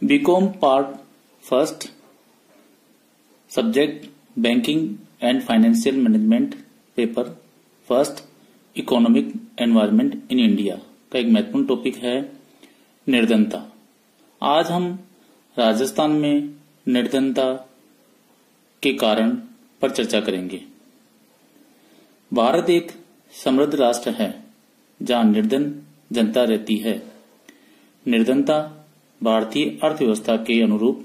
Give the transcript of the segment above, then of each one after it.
BCom part first, subject banking and financial management, paper first, economic environment in India का एक महत्वपूर्ण topic है निर्धनता। आज हम राजस्थान में निर्धनता के कारण पर चर्चा करेंगे। भारत एक समृद्ध राष्ट्र है जहां निर्धन जनता रहती है। निर्धनता भारतीय अर्थव्यवस्था के अनुरूप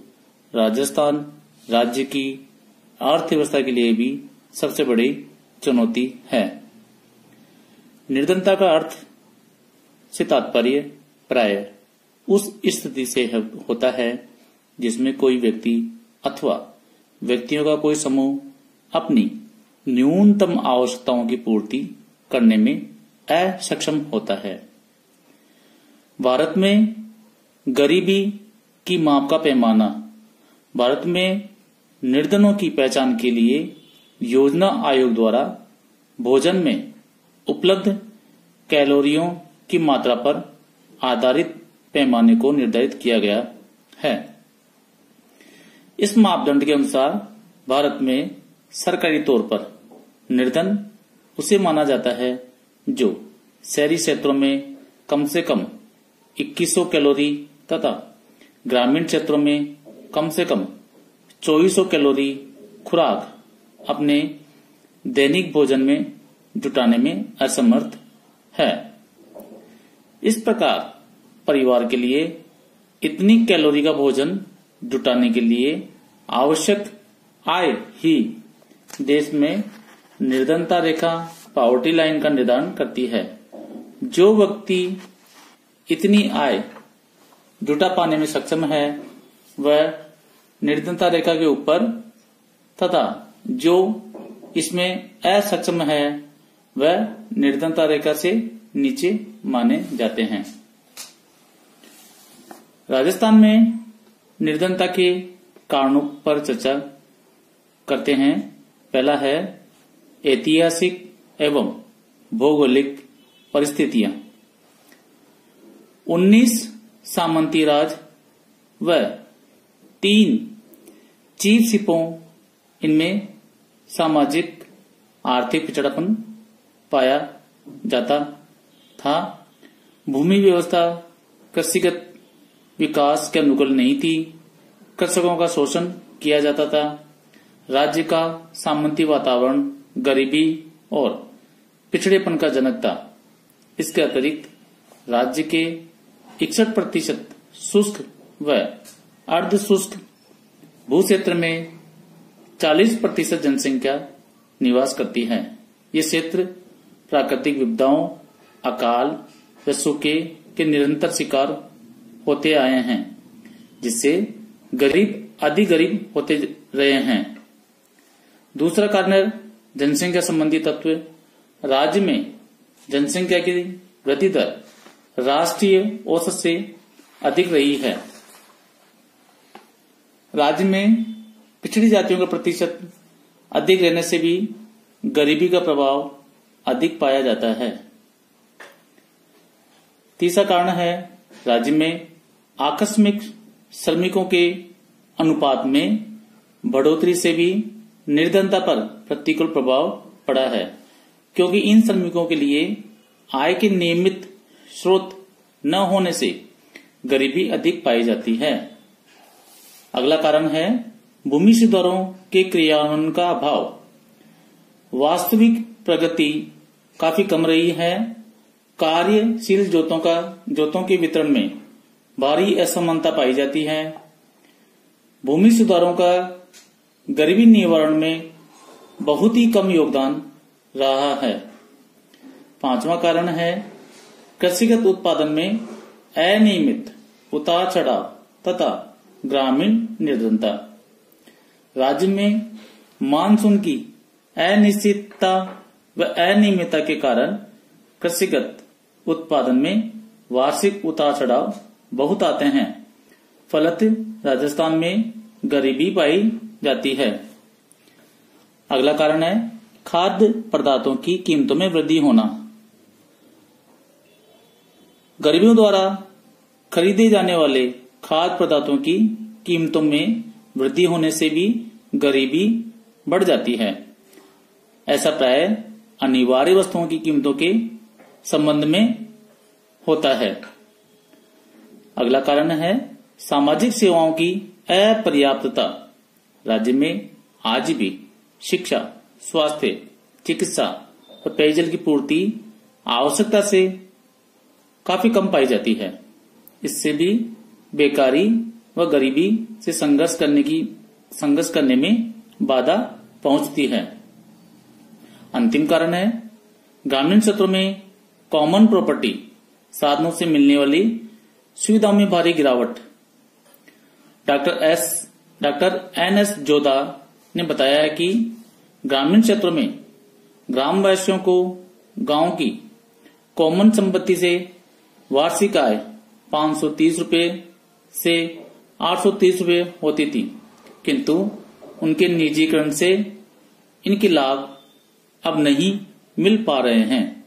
राजस्थान राज्य की अर्थव्यवस्था के लिए भी सबसे बड़ी चुनौती है। निर्धनता का अर्थ से तात्पर्य प्राय उस स्थिति से होता है जिसमें कोई व्यक्ति अथवा व्यक्तियों का कोई समूह अपनी न्यूनतम आवश्यकताओं की पूर्ति करने में असक्षम होता है। भारत में गरीबी की माप का पैमाना भारत में निर्धनों की पहचान के लिए योजना आयोग द्वारा भोजन में उपलब्ध कैलोरियों की मात्रा पर आधारित पैमाने को निर्धारित किया गया है। इस मापदंड के अनुसार भारत में सरकारी तौर पर निर्धन उसे माना जाता है जो शहरी क्षेत्रों में कम से कम 2100 कैलोरी तथा ग्रामीण क्षेत्रों में कम से कम 2400 कैलोरी खुराक अपने दैनिक भोजन में जुटाने में असमर्थ है। इस प्रकार परिवार के लिए इतनी कैलोरी का भोजन जुटाने के लिए आवश्यक आय ही देश में निर्धनता रेखा पॉवर्टी लाइन का निर्धारण करती है। जो व्यक्ति इतनी आय जुटा पाने में सक्षम है वह निर्धनता रेखा के ऊपर तथा जो इसमें असक्षम है वह निर्धनता रेखा से नीचे माने जाते हैं। राजस्थान में निर्धनता के कारणों पर चर्चा करते हैं। पहला है ऐतिहासिक एवं भौगोलिक परिस्थितियां। 19 सामंती राज व 3 चीफ शिपों इनमें सामाजिक आर्थिक पिछड़ापन पाया जाता था। भूमि व्यवस्था कृषिगत विकास के अनुकूल नहीं थी। कृषकों का शोषण किया जाता था। राज्य का सामंती वातावरण गरीबी और पिछड़ेपन का जनक था। इसके अतिरिक्त राज्य के 61% शुष्क व अर्ध शुष्क भू क्षेत्र में 40% जनसंख्या निवास करती है। ये क्षेत्र प्राकृतिक विपदाओं, अकाल व सूखे के निरंतर शिकार होते आए हैं, जिससे गरीब अधिक गरीब होते रहे हैं। दूसरा कारण है जनसंख्या संबंधी तत्व। राज्य में जनसंख्या की वृद्धि दर राष्ट्रीय औसत से अधिक रही है। राज्य में पिछड़ी जातियों का प्रतिशत अधिक रहने से भी गरीबी का प्रभाव अधिक पाया जाता है। तीसरा कारण है राज्य में आकस्मिक श्रमिकों के अनुपात में बढ़ोतरी से भी निर्धनता पर प्रतिकूल प्रभाव पड़ा है, क्योंकि इन श्रमिकों के लिए आय के नियमित स्रोत न होने से गरीबी अधिक पाई जाती है। अगला कारण है भूमि सुधारों के क्रियान्वयन का अभाव। वास्तविक प्रगति काफी कम रही है। कार्यशील जोतों के वितरण में भारी असमानता पाई जाती है। भूमि सुधारों का गरीबी निवारण में बहुत ही कम योगदान रहा है। पांचवा कारण है कृषिगत उत्पादन में अनियमित उतार चढ़ाव तथा ग्रामीण निर्धनता। राज्य में मानसून की अनिश्चितता व अनियमितता के कारण कृषिगत उत्पादन में वार्षिक उतार चढ़ाव बहुत आते हैं। फलत राजस्थान में गरीबी पाई जाती है। अगला कारण है खाद्य पदार्थों की कीमतों में वृद्धि होना। गरीबों द्वारा खरीदे जाने वाले खाद्य पदार्थों की कीमतों में वृद्धि होने से भी गरीबी बढ़ जाती है। ऐसा प्राय अनिवार्य वस्तुओं की कीमतों के संबंध में होता है। अगला कारण है सामाजिक सेवाओं की अपर्याप्तता। राज्य में आज भी शिक्षा, स्वास्थ्य, चिकित्सा और पेयजल की पूर्ति आवश्यकता से काफी कम पाई जाती है। इससे भी बेकारी व गरीबी से संघर्ष करने में बाधा पहुंचती है। अंतिम कारण है ग्रामीण क्षेत्रों में कॉमन प्रॉपर्टी साधनों से मिलने वाली सुविधाओं में भारी गिरावट। Doctor NS. जोधा ने बताया है कि ग्रामीण क्षेत्रों में ग्रामवासियों को गांव की कॉमन संपत्ति से वार्षिक आय 530 रुपए से 830 रुपए होती थी, किंतु उनके निजीकरण से इनके लाभ अब नहीं मिल पा रहे हैं।